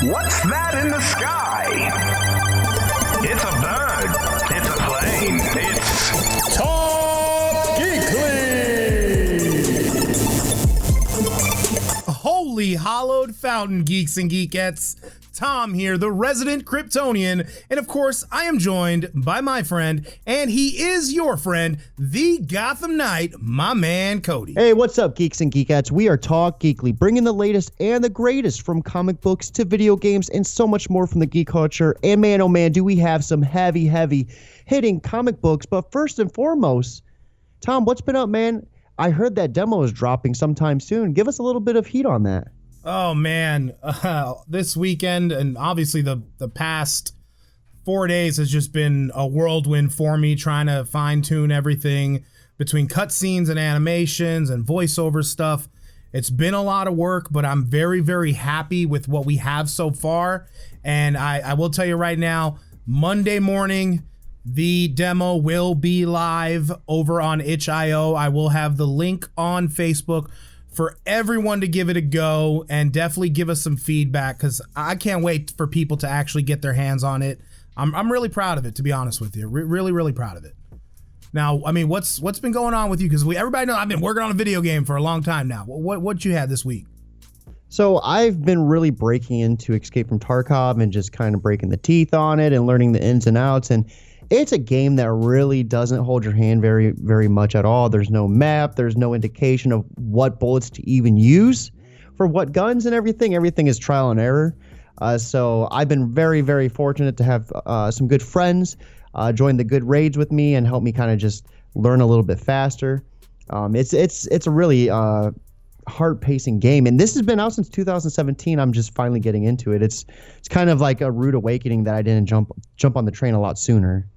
What's that in the sky? It's a bird. It's a plane. It's Talk Geekly! Holy hallowed fountain, geeks and geekettes. Tom here, the resident Kryptonian, and of course, I am joined by my friend, and he is your friend, the Gotham Knight, my man, Cody. Hey, what's up, geeks and geekettes? We are Talk Geekly, bringing the latest and the greatest from comic books to video games and so much more from the geek culture. And man, oh man, do we have some heavy hitting comic books. But first and foremost, Tom, what's been up, man? I heard that demo is dropping sometime soon. Give us a little bit of heat on that. Oh man, this weekend and obviously the past 4 days has just been a whirlwind for me, trying to fine tune everything between cutscenes and animations and voiceover stuff. It's been a lot of work, but I'm very, very happy with what we have so far. And I will tell you right now, Monday morning, the demo will be live over on itch.io. I will have the link on Facebook for everyone to give it a go and definitely give us some feedback, because I can't wait for people to actually get their hands on it. I'm really proud of it, to be honest with you. Really, really proud of it. Now, I mean, what's been going on with you? Because everybody knows I've been working on a video game for a long time now. What you had this week? So I've been really breaking into Escape from Tarkov and just kind of breaking the teeth on it and learning the ins and outs. And it's a game that really doesn't hold your hand very, very much at all. There's no map. There's no indication of what bullets to even use for what guns and everything. Everything is trial and error. So I've been very, very fortunate to have some good friends join the good raids with me and help me kind of just learn a little bit faster. It's a really heart-pacing game, and this has been out since 2017. I'm just finally getting into it. It's kind of like a rude awakening that I didn't jump on the train a lot sooner.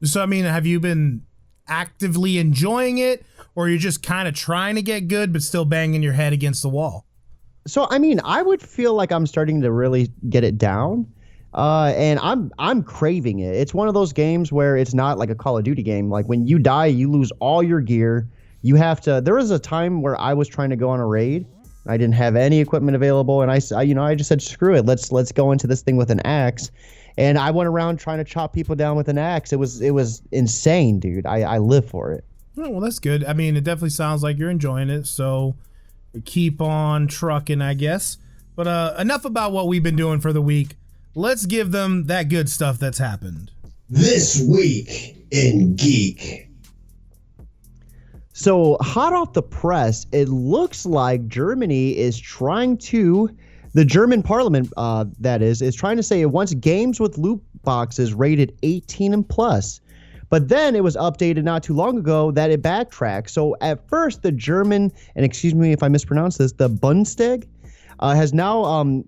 So, I mean, have you been actively enjoying it, or you're just kind of trying to get good but still banging your head against the wall? So, I mean, I would feel like I'm starting to really get it down, and I'm craving it. It's one of those games where it's not like a Call of Duty game. Like, when you die, you lose all your gear. You have to. There was a time where I was trying to go on a raid. I didn't have any equipment available, and I just said, screw it. Let's go into this thing with an axe. And I went around trying to chop people down with an axe. It was insane, dude. I live for it. Oh, well, that's good. I mean, it definitely sounds like you're enjoying it. So keep on trucking, I guess. But enough about what we've been doing for the week. Let's give them that good stuff that's happened. This week in Geek. So, hot off the press, it looks like Germany is trying to, the German parliament, that is trying to say it wants games with loot boxes rated 18 and plus. But then it was updated not too long ago that it backtracked. So, at first, the German, and excuse me if I mispronounce this, the Bundestag, has now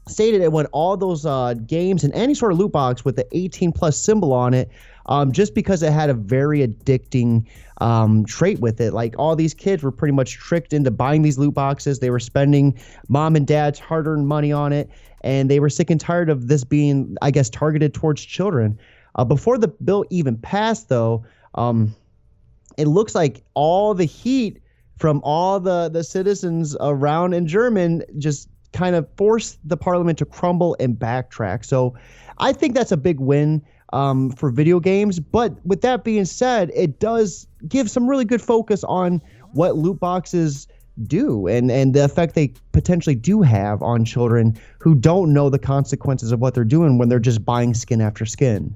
stated it want all those games and any sort of loot box with the 18 plus symbol on it, just because it had a very addicting trait with it. Like, all these kids were pretty much tricked into buying these loot boxes. They were spending mom and dad's hard-earned money on it, and they were sick and tired of this being, I guess, targeted towards children. Before the bill even passed, though, it looks like all the heat from all the citizens around in German just kind of forced the parliament to crumble and backtrack. So I think that's a big win for video games. But with that being said, it does give some really good focus on what loot boxes do and the effect they potentially do have on children who don't know the consequences of what they're doing when they're just buying skin after skin.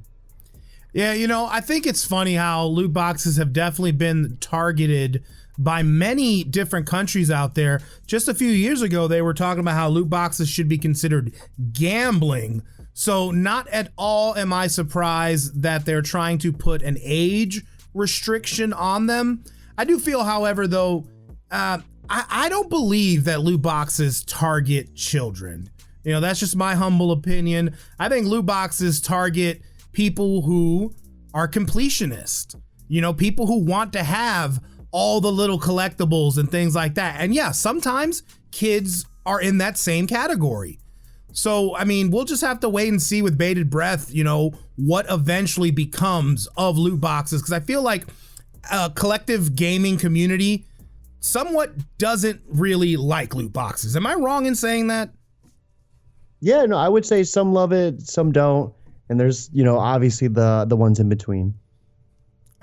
Yeah, you know, I think it's funny how loot boxes have definitely been targeted by many different countries out there. Just a few years ago, they were talking about how loot boxes should be considered gambling. So not at all am I surprised that they're trying to put an age restriction on them. I do feel, however, though, I don't believe that loot boxes target children. You know, that's just my humble opinion. I think loot boxes target people who are completionists, you know, people who want to have all the little collectibles and things like that. And yeah, sometimes kids are in that same category. So, I mean, we'll just have to wait and see with bated breath, you know, what eventually becomes of loot boxes. Because I feel like a collective gaming community somewhat doesn't really like loot boxes. Am I wrong in saying that? Yeah, no, I would say some love it, some don't, and there's obviously the ones in between.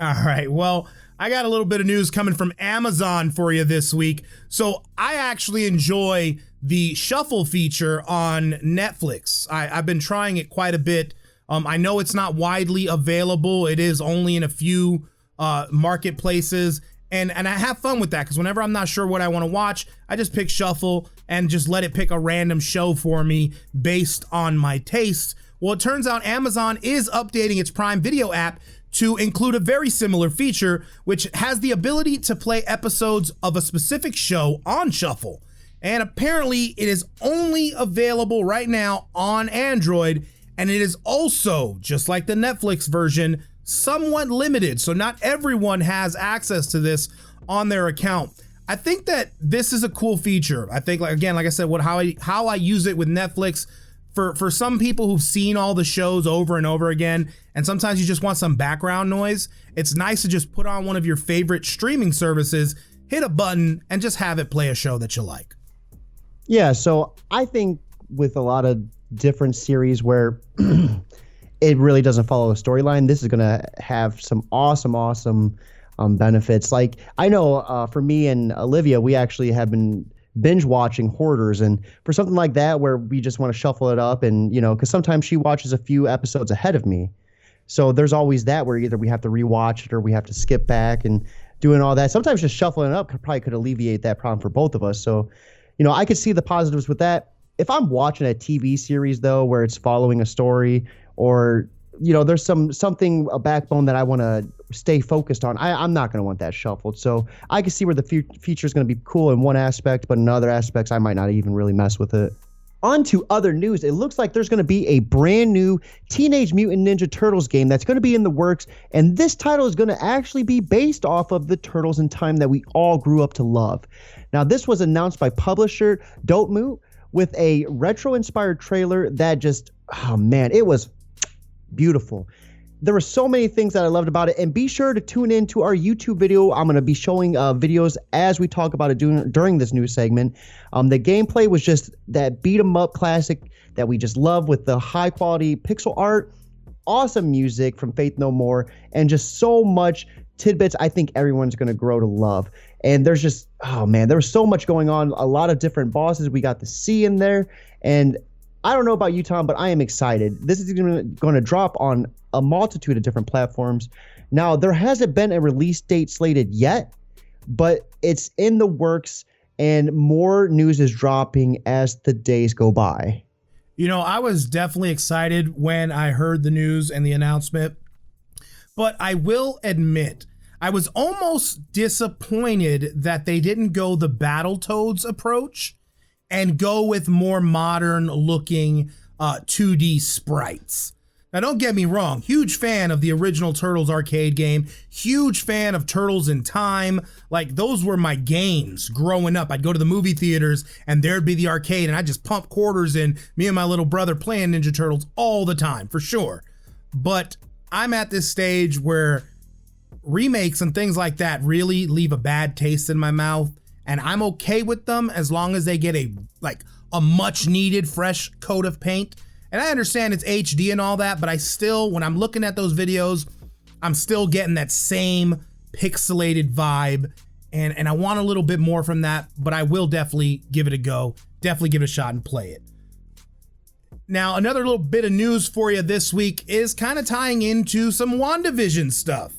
All right. Well, I got a little bit of news coming from Amazon for you this week. So I actually enjoy the shuffle feature on Netflix. I've been trying it quite a bit. I know it's not widely available. It is only in a few marketplaces. And I have fun with that because whenever I'm not sure what I want to watch, I just pick shuffle and just let it pick a random show for me based on my tastes. Well, it turns out Amazon is updating its Prime Video app to include a very similar feature, which has the ability to play episodes of a specific show on shuffle. And apparently it is only available right now on Android, and it is also, just like the Netflix version, somewhat limited. So not everyone has access to this on their account. I think that this is a cool feature. I think, like I said, how I use it with Netflix, for some people who've seen all the shows over and over again, and sometimes you just want some background noise, it's nice to just put on one of your favorite streaming services, hit a button, and just have it play a show that you like. Yeah, so I think with a lot of different series where it really doesn't follow a storyline, this is going to have some awesome benefits. Like, I know for me and Olivia, we actually have been binge watching Hoarders, and for something like that where we just want to shuffle it up, and because sometimes she watches a few episodes ahead of me, so there's always that where either we have to rewatch it or we have to skip back and doing all that. Sometimes just shuffling it up could alleviate that problem for both of us. So I could see the positives with that. If I'm watching a TV series though where it's following a story, or there's a backbone that I want to stay focused on, I'm not going to want that shuffled. So I can see where the feature is going to be cool in one aspect, but in other aspects, I might not even really mess with it. On to other news. It looks like there's going to be a brand new Teenage Mutant Ninja Turtles game that's going to be in the works, and this title is going to actually be based off of the Turtles in Time that we all grew up to love. Now, this was announced by publisher Dotemu with a retro-inspired trailer that just, oh man, it was beautiful. There were so many things that I loved about it, and be sure to tune in to our YouTube video. I'm going to be showing videos as we talk about it during this new segment. The gameplay was just that beat 'em up classic that we just love, with the high quality pixel art, awesome music from Faith No More, and just so much tidbits I think everyone's going to grow to love. And there's just, oh man, there was so much going on, a lot of different bosses we got to see in there, and I don't know about you, Tom, but I am excited. This is going to drop on a multitude of different platforms. Now, there hasn't been a release date slated yet, but it's in the works, and more news is dropping as the days go by. I was definitely excited when I heard the news and the announcement, but I will admit, I was almost disappointed that they didn't go the Battletoads approach and go with more modern looking 2D sprites. Now, don't get me wrong, huge fan of the original Turtles arcade game, huge fan of Turtles in Time. Like, those were my games growing up. I'd go to the movie theaters and there'd be the arcade, and I'd just pump quarters in, me and my little brother playing Ninja Turtles all the time, for sure. But I'm at this stage where remakes and things like that really leave a bad taste in my mouth. And I'm okay with them as long as they get a much needed fresh coat of paint. And I understand it's HD and all that, but I still, when I'm looking at those videos, I'm still getting that same pixelated vibe. And I want a little bit more from that, but I will definitely give it a go. Definitely give it a shot and play it. Now, another little bit of news for you this week is kind of tying into some WandaVision stuff.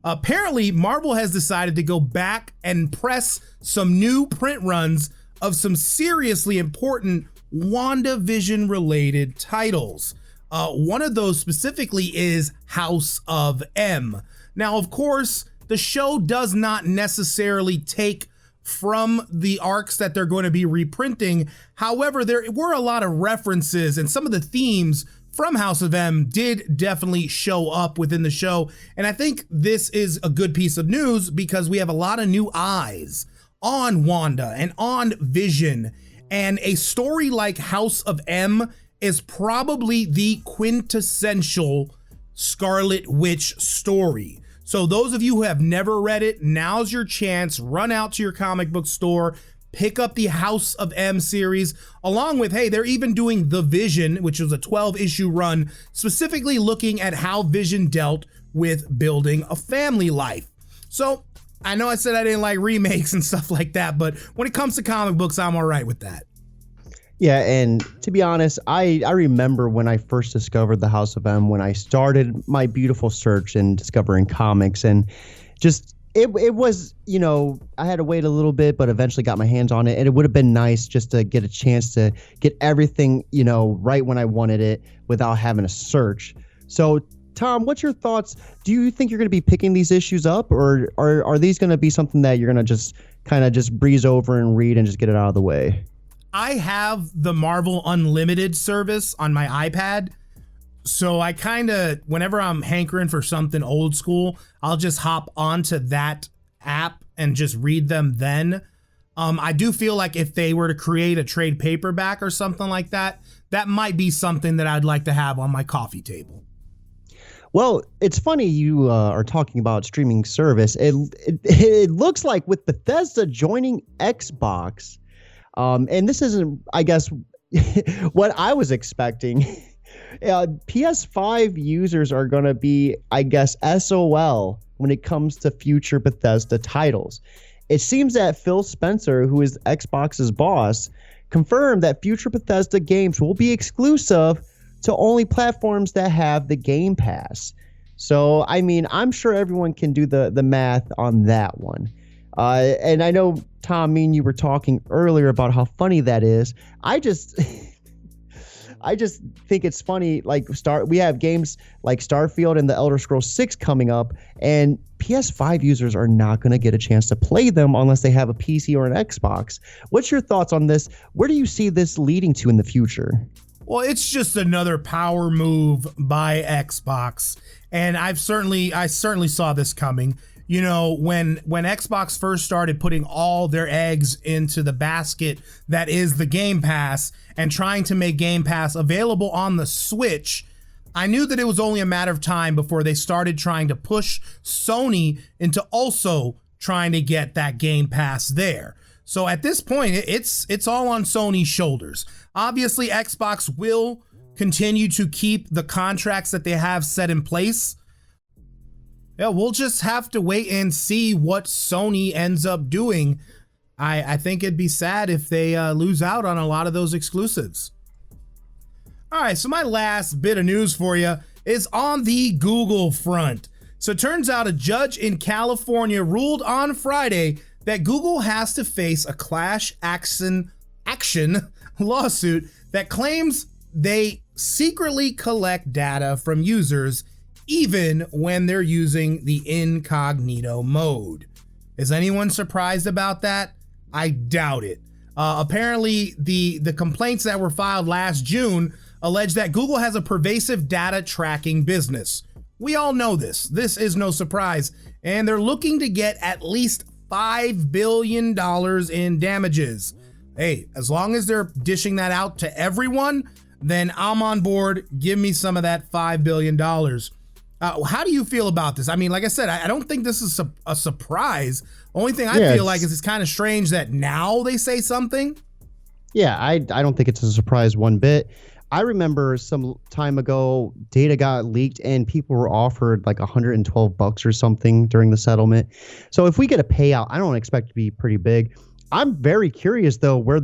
Apparently, Marvel has decided to go back and press some new print runs of some seriously important WandaVision related titles. One of those specifically is House of M. Now, of course, the show does not necessarily take from the arcs that they're going to be reprinting. However, there were a lot of references, and some of the themes from House of M did definitely show up within the show. And I think this is a good piece of news because we have a lot of new eyes on Wanda and on Vision. And a story like House of M is probably the quintessential Scarlet Witch story. So those of you who have never read it, now's your chance. Run out to your comic book store, pick up the House of M series, along with, hey, they're even doing The Vision, which was a 12-issue run, specifically looking at how Vision dealt with building a family life. So I know I said I didn't like remakes and stuff like that, but when it comes to comic books, I'm all right with that. Yeah, and to be honest, I remember when I first discovered the House of M, when I started my beautiful search in discovering comics, and just it was, you know, I had to wait a little bit, but eventually got my hands on it, and it would have been nice just to get a chance to get everything, you know, right when I wanted it without having to search. So, Tom, what's your thoughts? Do you think you're going to be picking these issues up, or are these going to be something that you're going to just kind of just breeze over and read and just get it out of the way? I have the Marvel Unlimited service on my iPad, so I kind of, whenever I'm hankering for something old school, I'll just hop onto that app and just read them then. I do feel like if they were to create a trade paperback or something like that, that might be something that I'd like to have on my coffee table. Well, it's funny you are talking about streaming service. It looks like with Bethesda joining Xbox, and this isn't, I guess, what I was expecting. PS5 users are going to be, I guess, SOL when it comes to future Bethesda titles. It seems that Phil Spencer, who is Xbox's boss, confirmed that future Bethesda games will be exclusive to only platforms that have the Game Pass. So, I mean, I'm sure everyone can do the math on that one. And I know, Tom, me and you were talking earlier about how funny that is. I just think it's funny. Like, we have games like Starfield and the Elder Scrolls 6 coming up, and PS5 users are not going to get a chance to play them unless they have a PC or an Xbox. What's your thoughts on this? Where do you see this leading to in the future? Well, it's just another power move by Xbox, and I certainly saw this coming. You know, when Xbox first started putting all their eggs into the basket that is the Game Pass and trying to make Game Pass available on the Switch, I knew that it was only a matter of time before they started trying to push Sony into also trying to get that Game Pass there. So at this point, it's all on Sony's shoulders. Obviously, Xbox will continue to keep the contracts that they have set in place. Yeah, we'll just have to wait and see what Sony ends up doing. I think it'd be sad if they lose out on a lot of those exclusives. All right, so my last bit of news for you is on the Google front. So it turns out a judge in California ruled on Friday that Google has to face a class action lawsuit that claims they secretly collect data from users even when they're using the incognito mode. Is anyone surprised about that? I doubt it. Apparently, the complaints that were filed last June allege that Google has a pervasive data tracking business. We all know this. This is no surprise. And they're looking to get at least $5 billion in damages. Hey, as long as they're dishing that out to everyone, then I'm on board. Give me some of that $5 billion. How do you feel about this? I mean, like I said, I don't think this is a surprise. Only thing I feel like is it's kind of strange that now they say something. Yeah, I don't think it's a surprise one bit. I remember some time ago, data got leaked and people were offered like $112 or something during the settlement. So if we get a payout, I don't expect it to be pretty big. I'm very curious though where,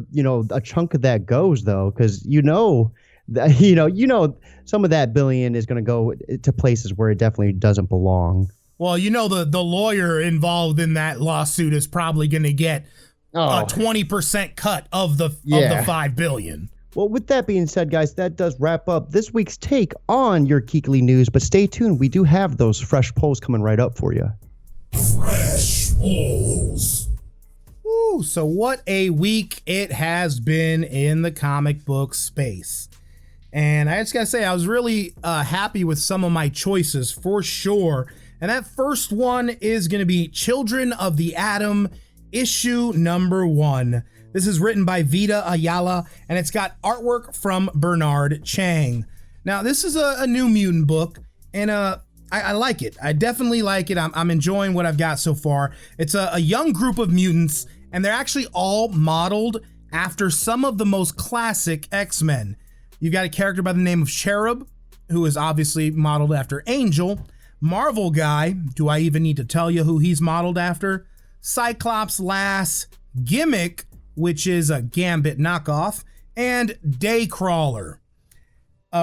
a chunk of that goes though, because some of that billion is going to go to places where it definitely doesn't belong. Well, the lawyer involved in that lawsuit is probably going to get a 20% cut of the $5 billion. Well, with that being said, guys, that does wrap up this week's take on your Geekly news. But stay tuned. We do have those fresh polls coming right up for you. Fresh polls. Woo, so what a week it has been in the comic book space. And I just got to say, I was really happy with some of my choices for sure. And that first one is going to be Children of the Atom, issue number 1. This is written by Vita Ayala, and it's got artwork from Bernard Chang. Now, this is a New Mutant book, and I like it. I definitely like it. I'm enjoying what I've got so far. It's a young group of mutants, and they're actually all modeled after some of the most classic X-Men. You've got a character by the name of Cherub, who is obviously modeled after Angel. Marvel guy, do I even need to tell you who he's modeled after? Cyclops Lass, Gimmick, which is a Gambit knockoff, and Daycrawler.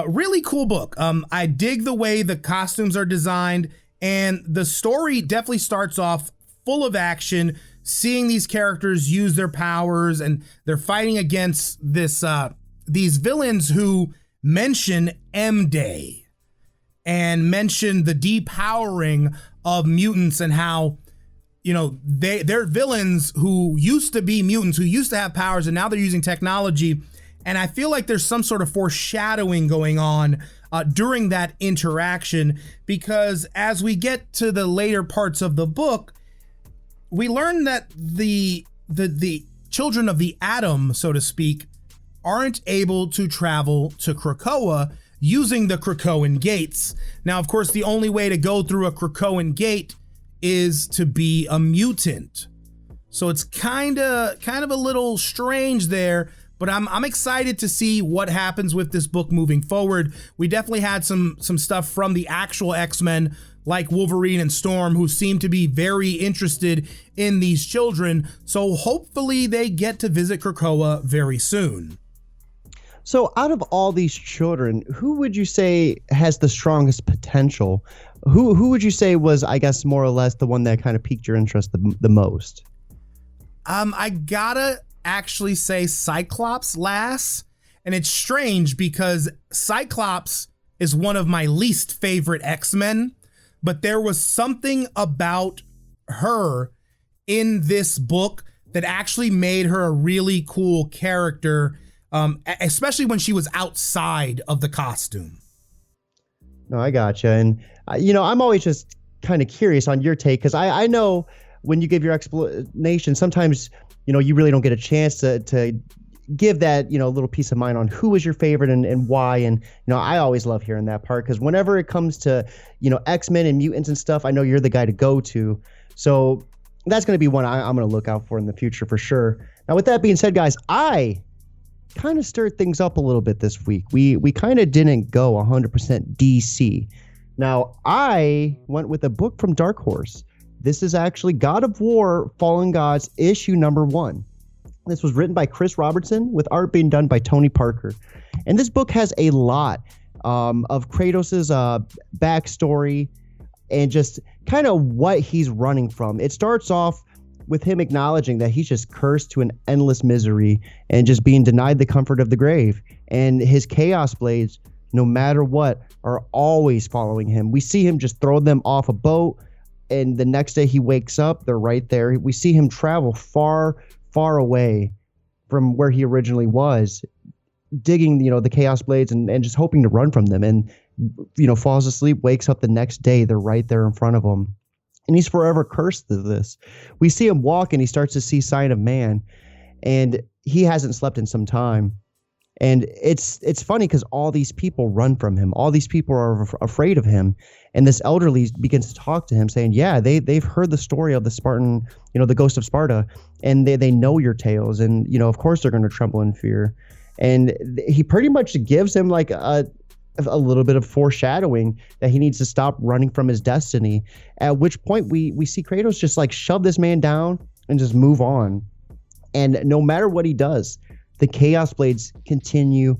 Really cool book. I dig the way the costumes are designed, and the story definitely starts off full of action, seeing these characters use their powers, and they're fighting against these villains who mention M-Day and mention the depowering of mutants, and how, you know, they're villains who used to be mutants, who used to have powers, and now they're using technology. And I feel like there's some sort of foreshadowing going on during that interaction, because as we get to the later parts of the book, we learn that the children of the atom, so to speak, aren't able to travel to Krakoa using the Krakoan gates. Now, of course, the only way to go through a Krakoan gate is to be a mutant. So it's kind of a little strange there, but I'm excited to see what happens with this book moving forward. We definitely had some stuff from the actual X-Men, like Wolverine and Storm, who seem to be very interested in these children. So hopefully they get to visit Krakoa very soon. So out of all these children, who would you say has the strongest potential? Who would you say was, I guess, more or less the one that kind of piqued your interest the most? I gotta actually say Cyclops Lass. And it's strange because Cyclops is one of my least favorite X-Men, but there was something about her in this book that actually made her a really cool character, especially when she was outside of the costume. No, I gotcha. And, I'm always just kind of curious on your take, because I know when you give your explanation, sometimes, you really don't get a chance to give that, little peace of mind on who is your favorite and why. And, I always love hearing that part, because whenever it comes to, X-Men and mutants and stuff, I know you're the guy to go to. So that's going to be one I'm going to look out for in the future for sure. Now, with that being said, guys, I kind of stirred things up a little bit this week. We kind of didn't go 100% DC. Now, I went with a book from Dark Horse. This is actually God of War Fallen Gods issue number 1. This was written by Chris Robertson with art being done by Tony Parker. And this book has a lot of Kratos' backstory and just kind of what he's running from. It starts off with him acknowledging that he's just cursed to an endless misery and just being denied the comfort of the grave. And his Chaos Blades, no matter what, are always following him. We see him just throw them off a boat, and the next day he wakes up, they're right there. We see him travel far, far away from where he originally was, digging, the Chaos Blades and just hoping to run from them. And, falls asleep, wakes up the next day, they're right there in front of him. And he's forever cursed to this. We see him walk, and he starts to see sign of man, and he hasn't slept in some time. And it's funny because all these people run from him. All these people are afraid of him. And this elderly begins to talk to him, saying, yeah, they've heard the story of the Spartan, the ghost of Sparta, and they know your tales. And, of course they're going to tremble in fear. And he pretty much gives him like a little bit of foreshadowing that he needs to stop running from his destiny, at which point we see Kratos just like shove this man down and just move on. And no matter what he does, the Chaos Blades continue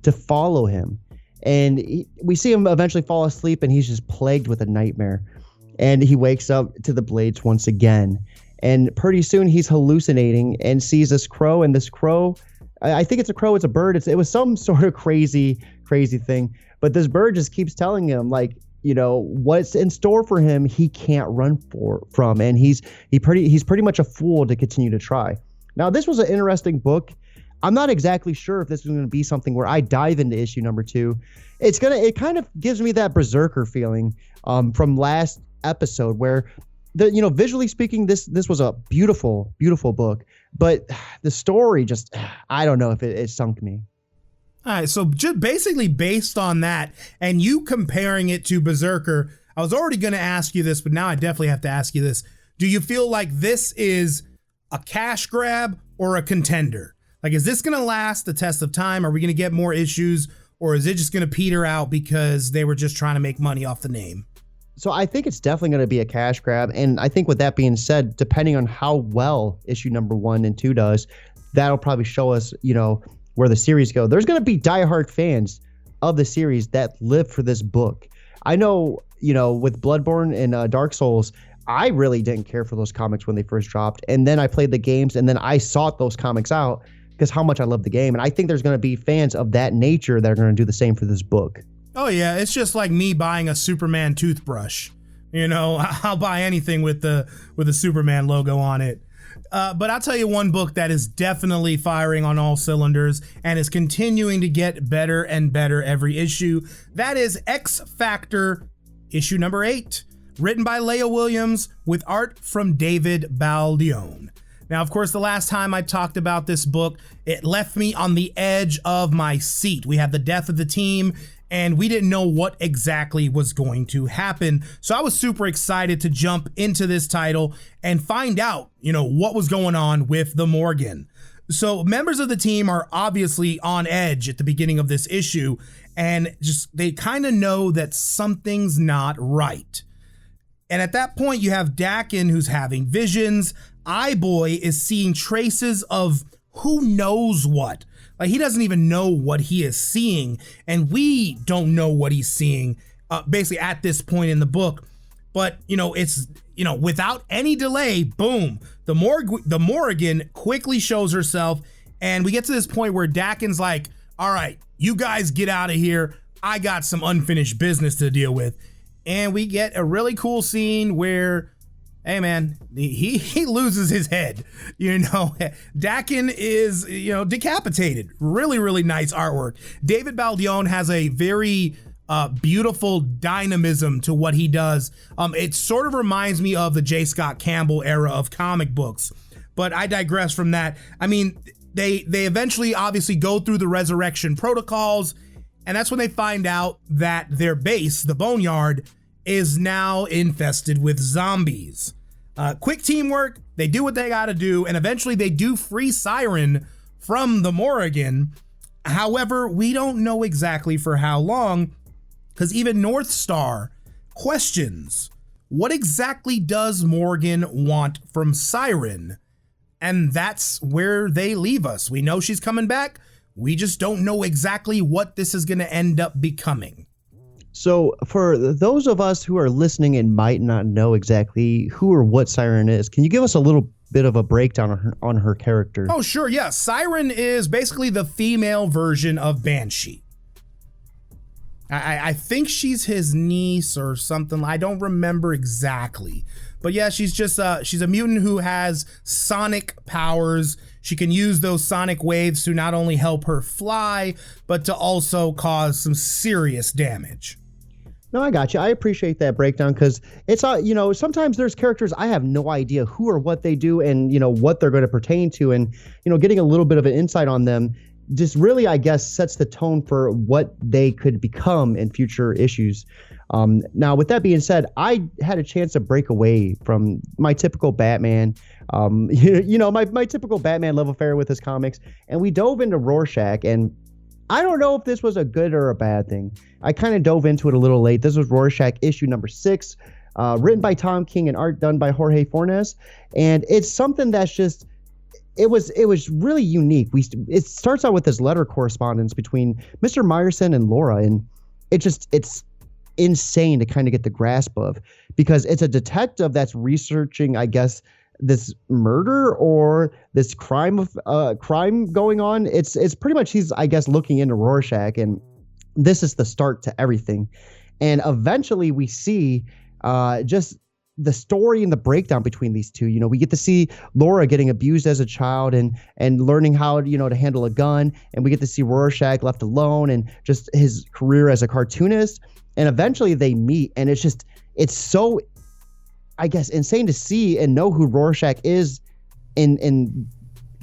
to follow him. And we see him eventually fall asleep, and he's just plagued with a nightmare. And he wakes up to the blades once again. And pretty soon he's hallucinating and sees this crow, and this crow, I think it's a crow, it's a bird. It was some sort of crazy thing. But this bird just keeps telling him, like, what's in store for him, he can't run from. And he's pretty much a fool to continue to try. Now, this was an interesting book. I'm not exactly sure if this is going to be something where I dive into issue number 2. It kind of gives me that Berserker feeling from last episode, where visually speaking, this was a beautiful, beautiful book, but the story just, I don't know if it sunk me. All right, so just basically based on that and you comparing it to Berserker, I was already going to ask you this, but now I definitely have to ask you this. Do you feel like this is a cash grab, or a contender? Like, is this going to last the test of time? Are we going to get more issues, or is it just going to peter out because they were just trying to make money off the name? So I think it's definitely going to be a cash grab. And I think with that being said, depending on how well issue number 1 and 2 does, that'll probably show us, where the series go. There's going to be diehard fans of the series that live for this book. I know, with Bloodborne and Dark Souls, I really didn't care for those comics when they first dropped. And then I played the games, and then I sought those comics out because how much I love the game. And I think there's going to be fans of that nature that are going to do the same for this book. Oh, yeah. It's just like me buying a Superman toothbrush. I'll buy anything with the Superman logo on it. But I'll tell you one book that is definitely firing on all cylinders and is continuing to get better and better every issue. That is X Factor, issue number 8, written by Leah Williams with art from David Baldeón. Now, of course, the last time I talked about this book, it left me on the edge of my seat. We had the death of the team, and we didn't know what exactly was going to happen. So I was super excited to jump into this title and find out, what was going on with the Morgan. So members of the team are obviously on edge at the beginning of this issue, and they kind of know that something's not right. And at that point, you have Dakin, who's having visions. Eye-Boy is seeing traces of who knows what. Like, he doesn't even know what he is seeing, and we don't know what he's seeing, basically at this point in the book. But, it's, without any delay, boom, the Morgan quickly shows herself, and we get to this point where Dakin's like, all right, you guys get out of here. I got some unfinished business to deal with. And we get a really cool scene where, hey man, he loses his head. Dakin is, decapitated. Really, really nice artwork. David Baldeón has a very beautiful dynamism to what he does. It sort of reminds me of the J. Scott Campbell era of comic books, but I digress from that. I mean, they eventually obviously go through the resurrection protocols, and that's when they find out that their base, the Boneyard, is now infested with zombies. Quick teamwork, they do what they gotta do, and eventually they do free Siren from the Morgan. However, we don't know exactly for how long, because even North Star questions, what exactly does Morgan want from Siren? And that's where they leave us. We know she's coming back. We just don't know exactly what this is going to end up becoming. So for those of us who are listening and might not know exactly who or what Siren is, can you give us a little bit of a breakdown on her character? Oh, sure. Yeah. Siren is basically the female version of Banshee. I think she's his niece or something. I don't remember exactly. But yeah, she's a mutant who has sonic powers. She can use those sonic waves to not only help her fly, but to also cause some serious damage. No, I got you. I appreciate that breakdown because it's, sometimes there's characters I have no idea who or what they do and, what they're going to pertain to. And, getting a little bit of an insight on them just really, I guess, sets the tone for what they could become in future issues. Now, with that being said, I had a chance to break away from my typical Batman, my typical Batman love affair with his comics, and we dove into Rorschach, and I don't know if this was a good or a bad thing. I kind of dove into it a little late. This was Rorschach issue number 6, written by Tom King and art done by Jorge Fornes, and it's something that's just, it was really unique. It starts out with this letter correspondence between Mr. Meyerson and Laura, and it's insane to kind of get the grasp of, because it's a detective that's researching, I guess, this murder or this crime going on. It's pretty much, he's, I guess, looking into Rorschach, and this is the start to everything. And eventually we see just the story and the breakdown between these two. We get to see Laura getting abused as a child and learning how, to handle a gun. And we get to see Rorschach left alone and just his career as a cartoonist. And eventually they meet, and it's so, I guess, insane to see and know who Rorschach is in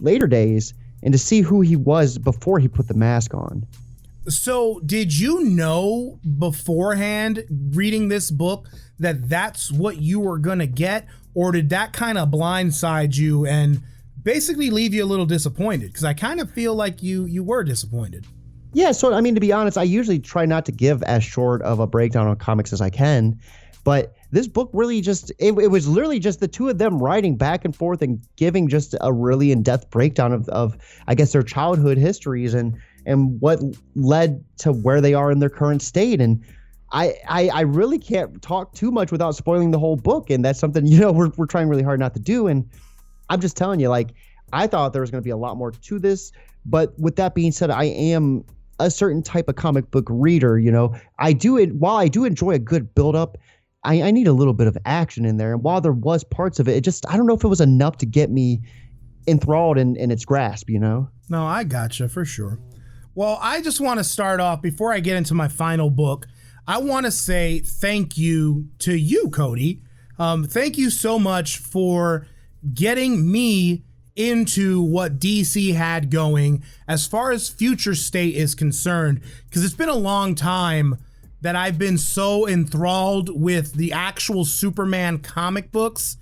later days, and to see who he was before he put the mask on. So did you know beforehand reading this book that that's what you were going to get, or did that kind of blindside you and basically leave you a little disappointed, because I kind of feel like you were disappointed. Yeah, so I mean, to be honest, I usually try not to give as short of a breakdown on comics as I can, but this book really just, it was literally just the two of them writing back and forth and giving just a really in-depth breakdown of I guess, their childhood histories and what led to where they are in their current state. And I really can't talk too much without spoiling the whole book, and that's something, we're trying really hard not to do. And I'm just telling you, like, I thought there was going to be a lot more to this, but with that being said, I am a certain type of comic book reader. While I do enjoy a good build-up, I need a little bit of action in there. And while there was parts of it, I don't know if it was enough to get me enthralled in its grasp, No, I gotcha, for sure. Well, I just want to start off, before I get into my final book, I want to say thank you to you, Cody. Thank you so much for getting me into what DC had going as far as Future State is concerned, because it's been a long time that I've been so enthralled with the actual Superman comic books.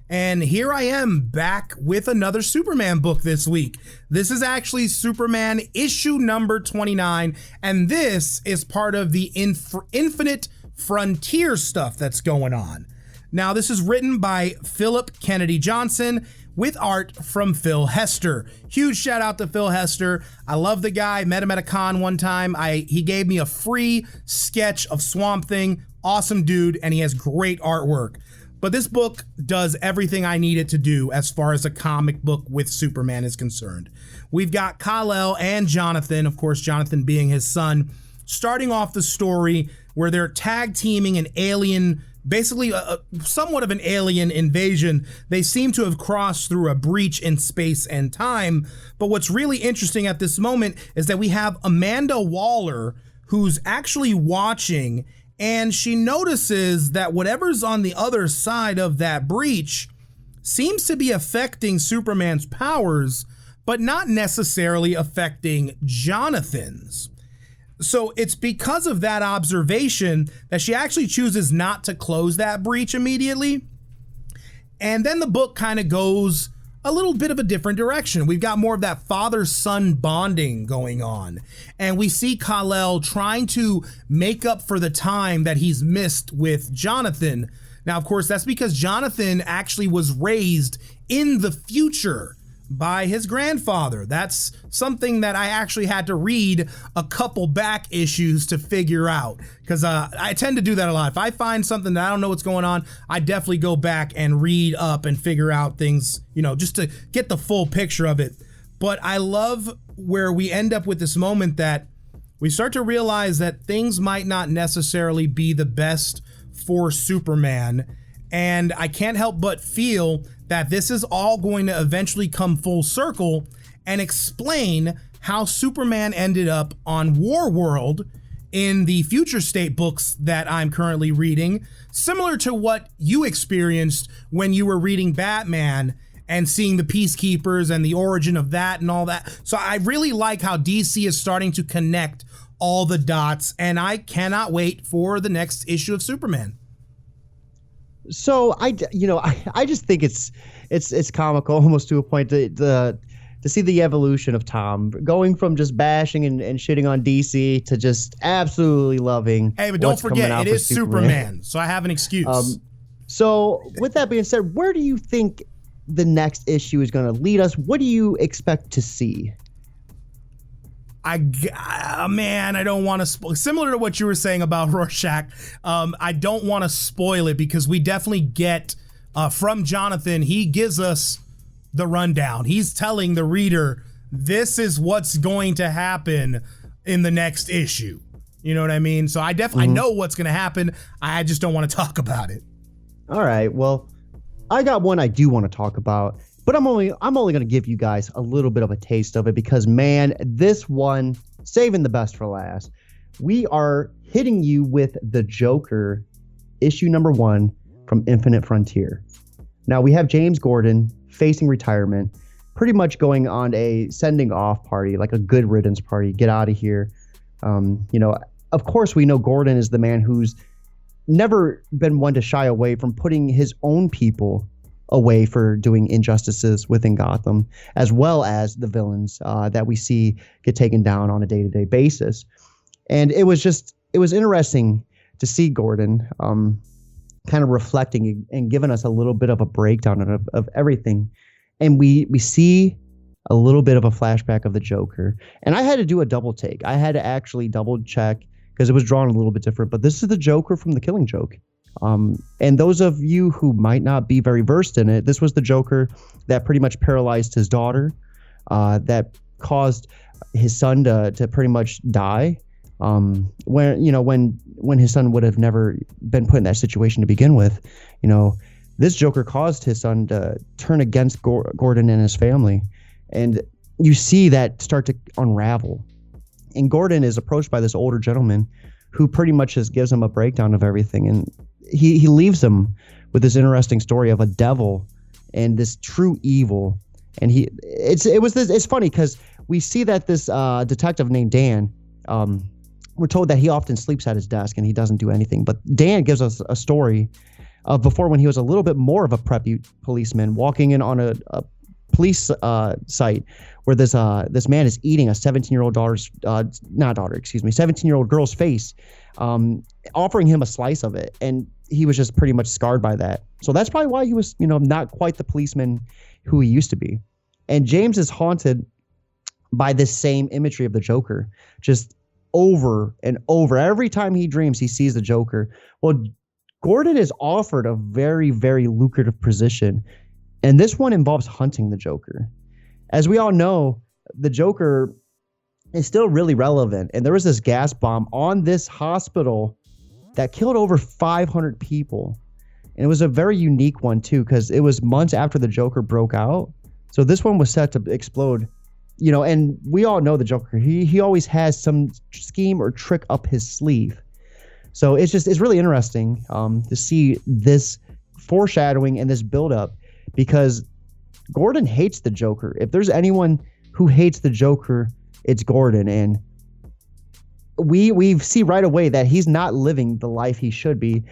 And here I am back with another Superman book this week. This is actually Superman issue number 29, and this is part of the Infinite Frontier stuff that's going on. Now, this is written by Philip Kennedy Johnson with art from Phil Hester. Huge shout out to Phil Hester. I love the guy. Met him at a con one time. He gave me a free sketch of Swamp Thing. Awesome dude, and he has great artwork. But this book does everything I need it to do as far as a comic book with Superman is concerned. We've got Kal-El and Jonathan, of course, Jonathan being his son, starting off the story where they're tag teaming an alien, basically somewhat of an alien invasion. They seem to have crossed through a breach in space and time. But what's really interesting at this moment is that we have Amanda Waller, who's actually watching, and she notices that whatever's on the other side of that breach seems to be affecting Superman's powers, but not necessarily affecting Jonathan's. So it's because of that observation that she actually chooses not to close that breach immediately. And then the book kind of goes a little bit of a different direction. We've got more of that father-son bonding going on. And we see Kal-El trying to make up for the time that he's missed with Jonathan. Now, of course, that's because Jonathan actually was raised in the future by his grandfather. That's something that I actually had to read a couple back issues to figure out, because I tend to do that a lot. If I find something that I don't know what's going on, I definitely go back and read up and figure out things, just to get the full picture of it. But I love where we end up with this moment that we start to realize that things might not necessarily be the best for Superman. And I can't help but feel that this is all going to eventually come full circle and explain how Superman ended up on Warworld in the Future State books that I'm currently reading, similar to what you experienced when you were reading Batman and seeing the Peacekeepers and the origin of that and all that. So I really like how DC is starting to connect all the dots, and I cannot wait for the next issue of Superman. So I just think it's comical almost to a point to see the evolution of Tom going from just bashing and shitting on DC to just absolutely loving. Hey, but don't forget, it is Superman, so I have an excuse. So with that being said, where do you think the next issue is going to lead us? What do you expect to see? I don't want to spoil. Similar to what you were saying about Rorschack, I don't want to spoil it, because we definitely get from Jonathan. He gives us the rundown. He's telling the reader, this is what's going to happen in the next issue. You know what I mean? So I know what's going to happen. I just don't want to talk about it. All right. Well, I got one I do want to talk about. But I'm only going to give you guys a little bit of a taste of it, because, man, this one, saving the best for last. We are hitting you with the Joker, issue number 1 from Infinite Frontier. Now, we have James Gordon facing retirement, pretty much going on a sending off party, like a good riddance party. Get out of here. Of course, we know Gordon is the man who's never been one to shy away from putting his own people away for doing injustices within Gotham, as well as the villains that we see get taken down on a day-to-day basis. And it was interesting to see Gordon kind of reflecting and giving us a little bit of a breakdown of everything. And we see a little bit of a flashback of the Joker. And I had to do a double take. I had to actually double check because it was drawn a little bit different. But this is the Joker from The Killing Joke. And those of you who might not be very versed in it, this was the Joker that pretty much paralyzed his daughter, that caused his son to pretty much die. When his son would have never been put in that situation to begin with, this Joker caused his son to turn against Gordon and his family. And you see that start to unravel. And Gordon is approached by this older gentleman who pretty much just gives him a breakdown of everything. And he leaves him with this interesting story of a devil and this true evil. And it's funny because we see that this detective named Dan, we're told that he often sleeps at his desk and he doesn't do anything. But Dan gives us a story of before when he was a little bit more of a preppy policeman walking in on a police site where this man is eating a 17-year-old 17-year-old girl's face, offering him a slice of it. And he was just pretty much scarred by that. So that's probably why he was, not quite the policeman who he used to be. And James is haunted by this same imagery of the Joker, just over and over. Every time he dreams, he sees the Joker. Well, Gordon is offered a very, very lucrative position, and this one involves hunting the Joker. As we all know, the Joker is still really relevant, and there was this gas bomb on this hospital that killed over 500 people. And it was a very unique one, too, because it was months after the Joker broke out. So this one was set to explode. And we all know the Joker. He always has some scheme or trick up his sleeve. So it's really interesting to see this foreshadowing and this buildup, because Gordon hates the Joker. If there's anyone who hates the Joker, it's Gordon. And we see right away that he's not living the life he should be.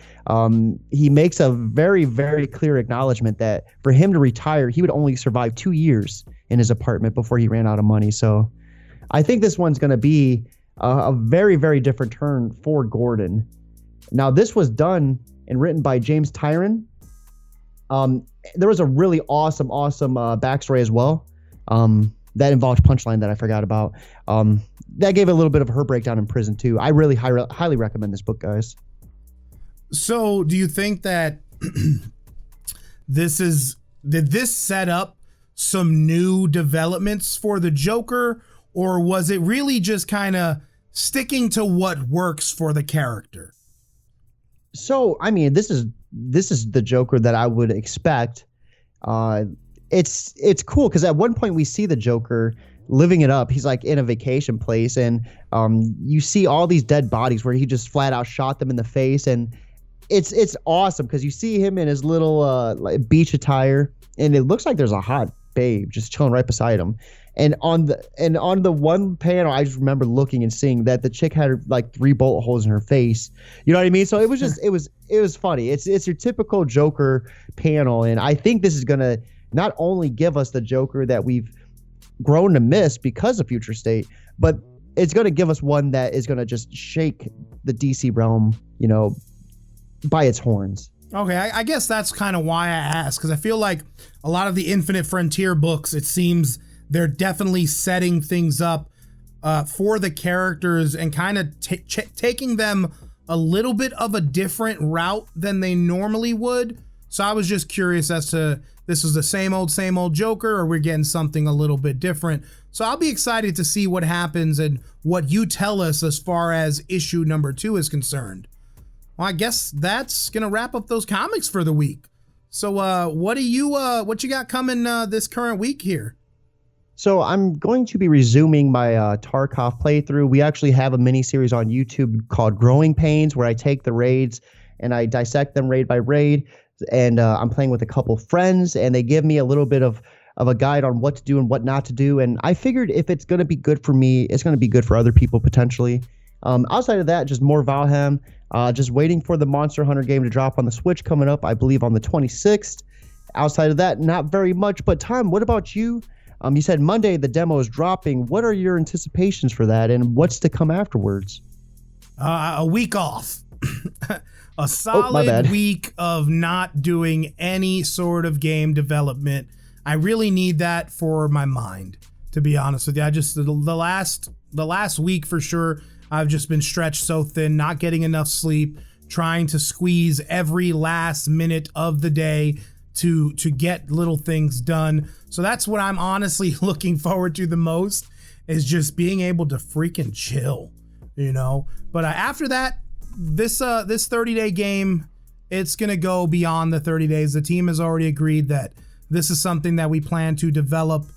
He makes a very, very clear acknowledgement that for him to retire, he would only survive 2 years in his apartment before he ran out of money. So I think this one's going to be a very, very different turn for Gordon. Now, this was done and written by James Tyron. There was a really awesome backstory as well that involved Punchline that I forgot about. That gave a little bit of her breakdown in prison too. I really highly recommend this book, guys. So do you think that did this set up some new developments for the Joker, or was it really just kind of sticking to what works for the character? So, I mean, this is the Joker that I would expect. It's cool because at one point we see the Joker living it up. He's like in a vacation place, and you see all these dead bodies where he just flat out shot them in the face, and it's awesome because you see him in his little like beach attire, and it looks like there's a hot babe just chilling right beside him. And on the one panel, I just remember looking and seeing that the chick had like 3 bullet holes in her face. You know what I mean? So it was just it was funny. It's your typical Joker panel, and I think this is gonna not only give us the Joker that we've grown to miss because of Future State, but it's gonna give us one that is gonna just shake the DC realm, by its horns. Okay, I guess that's kind of why I asked, because I feel like a lot of the Infinite Frontier books, it seems they're definitely setting things up for the characters and kind of taking them a little bit of a different route than they normally would. So I was just curious as to this was the same old Joker, or we're getting something a little bit different. So I'll be excited to see what happens and what you tell us as far as issue number 2 is concerned. Well, I guess that's gonna wrap up those comics for the week. So what you got coming this current week here? So I'm going to be resuming my Tarkov playthrough. We actually have a mini series on YouTube called Growing Pains, where I take the raids and I dissect them raid by raid. And I'm playing with a couple friends, and they give me a little bit of a guide on what to do and what not to do. And I figured if it's going to be good for me, it's going to be good for other people potentially. Outside of that, just more Valheim. Just waiting for the Monster Hunter game to drop on the Switch coming up, I believe on the 26th. Outside of that, not very much. But Tom, what about you? You said Monday the demo is dropping. What are your anticipations for that, and what's to come afterwards? A week off. A solid week of not doing any sort of game development. I really need that for my mind, to be honest with you. I just the last week for sure, I've just been stretched so thin, not getting enough sleep, trying to squeeze every last minute of the day to get little things done. So that's what I'm honestly looking forward to the most, is just being able to freaking chill, you know. But after that, this 30-day game, it's gonna go beyond the 30 days. The team has already agreed that this is something that we plan to develop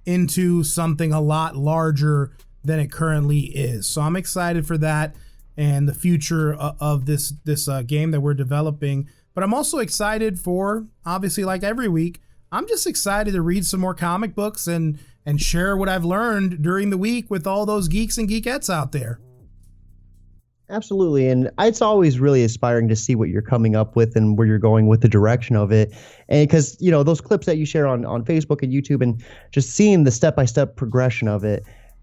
into something a lot larger than it currently is. So I'm excited for that and the future of this game that we're developing. But I'm also excited for, obviously, like every week, I'm just excited to read some more comic books and share what I've learned during the week with all those geeks and geekettes out there. Absolutely. And it's always really inspiring to see what you're coming up with and where you're going with the direction of it. And because, you know, those clips that you share on Facebook and YouTube and just seeing the step-by-step progression of it,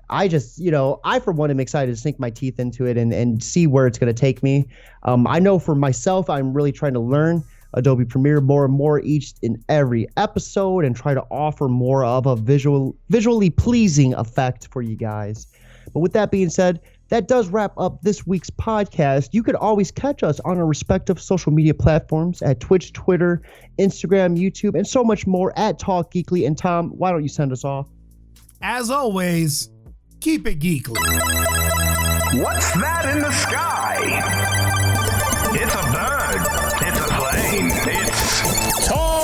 I just, you know, I for one am excited to sink my teeth into it and see where it's going to take me. I know for myself, I'm really trying to learn Adobe Premiere more and more each and every episode and try to offer more of a visually pleasing effect for you guys. But with that being said, that does wrap up this week's podcast. You could always catch us on our respective social media platforms at Twitch, Twitter, Instagram, YouTube, and so much more at Talk Geekly. And Tom, why don't you send us off? As always, keep it geekly. What's that in the sky? It's a bird. It's a plane. It's Talk